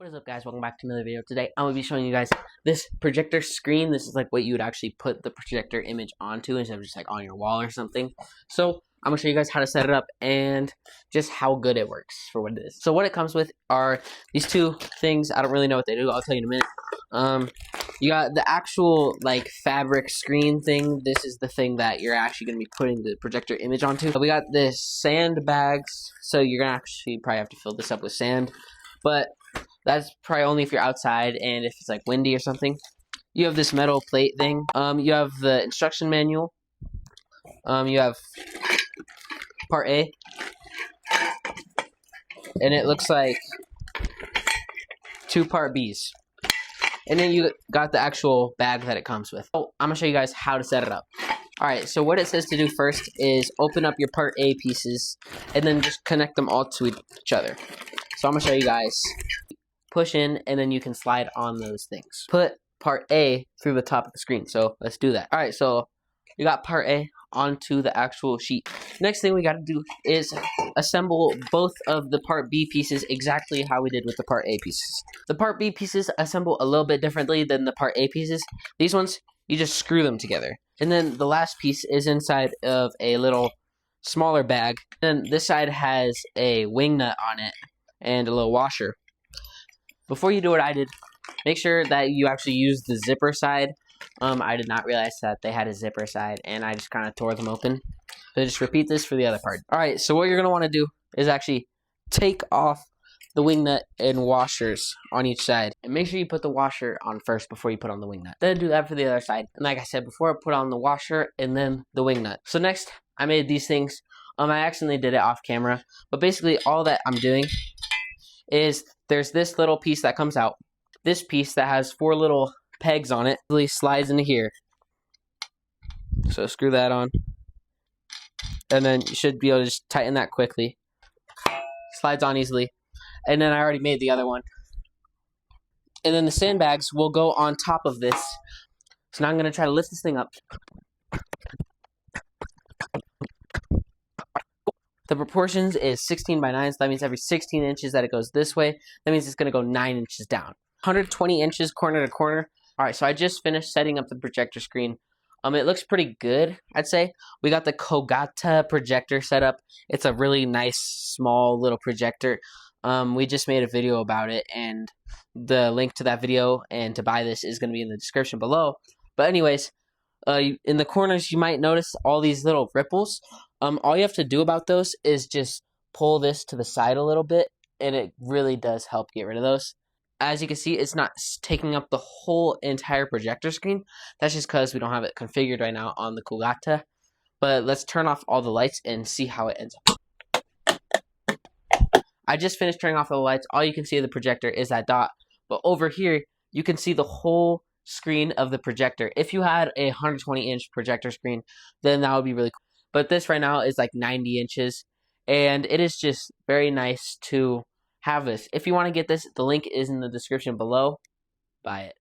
What is up, guys? Welcome back to another video. Today I'm going to be showing you guys this projector screen. This is like what you would actually put the projector image onto instead of just like on your wall or something. So I'm going to show you guys how to set it up and just how good it works for what it is. So what it comes with are these two things. I don't really know what they do. I'll tell you in a minute. You got the actual like fabric screen thing. This is the thing that you're actually going to be putting the projector image onto. So we got this sandbags. So you're going to actually probably have to fill this up with sand. But that's probably only if you're outside and if it's like windy or something. You have this metal plate thing. You have the instruction manual. You have part A. And it looks like two part Bs. And then you got the actual bag that it comes with. Oh, I'm going to show you guys how to set it up. Alright, so what it says to do first is open up your part A pieces and then just connect them all to each other. So I'm going to show you guys. Push in and then you can slide on those things. Put part A through the top of the screen. So let's do that. Alright, so you got part A onto the actual sheet. Next thing we got to do is assemble both of the part B pieces exactly how we did with the part A pieces. The part B pieces assemble a little bit differently than the part A pieces. These ones, you just screw them together. And then the last piece is inside of a little smaller bag. And this side has a wing nut on it and a little washer. Before you do what I did, make sure that you actually use the zipper side. I did not realize that they had a zipper side, and I just kind of tore them open. So just repeat this for the other part. Alright, so what you're going to want to do is actually take off the wing nut and washers on each side. And make sure you put the washer on first before you put on the wing nut. Then do that for the other side. And like I said before, I put on the washer and then the wing nut. So next, I made these things. I accidentally did it off camera. But basically, all that I'm doing is there's this little piece that comes out. This piece that has 4 little pegs on it really slides into here. So screw that on. And then you should be able to just tighten that quickly. Slides on easily. And then I already made the other one. And then the sandbags will go on top of this. So now I'm going to try to lift this thing up. The proportions is 16 by 9, so that means every 16 inches that it goes this way, that means it's going to go 9 inches down. 120 inches corner to corner. Alright, so I just finished setting up the projector screen. It looks pretty good, I'd say. We got the Kogata projector set up. It's a really nice, small little projector. We just made a video about it, and the link to that video and to buy this is going to be in the description below. But anyways, in the corners you might notice all these little ripples. All you have to do about those is just pull this to the side a little bit, and it really does help get rid of those. As you can see, it's not taking up the whole entire projector screen. That's just because we don't have it configured right now on the Kogata. But let's turn off all the lights and see how it ends up. I just finished turning off all the lights. All you can see of the projector is that dot. But over here, you can see the whole screen of the projector. If you had a 120-inch projector screen, then that would be really cool. But this right now is like 90 inches. And it is just very nice to have this. If you want to get this, the link is in the description below. Buy it.